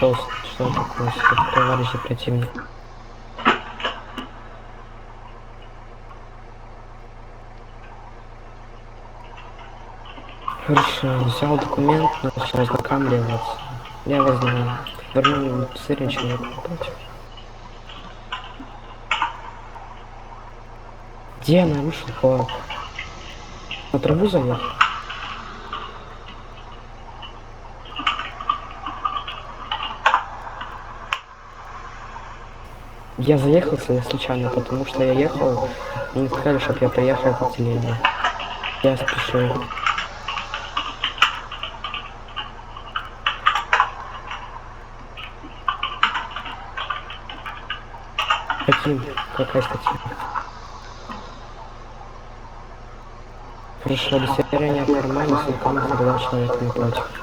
Что такое? Товарищи противник. Хорошо, взял документ, начал ознакомливаться. Я возьму. Верну сырень человеку против. Где она вышла? Как? На траву заехал? Я заехал случайно, потому что я ехал, мне сказали, чтобы я приехал в отделение. Я спешил. Каким? Какая статья? Хорошо, удостоверение в кармане, с руками другого человека напротив.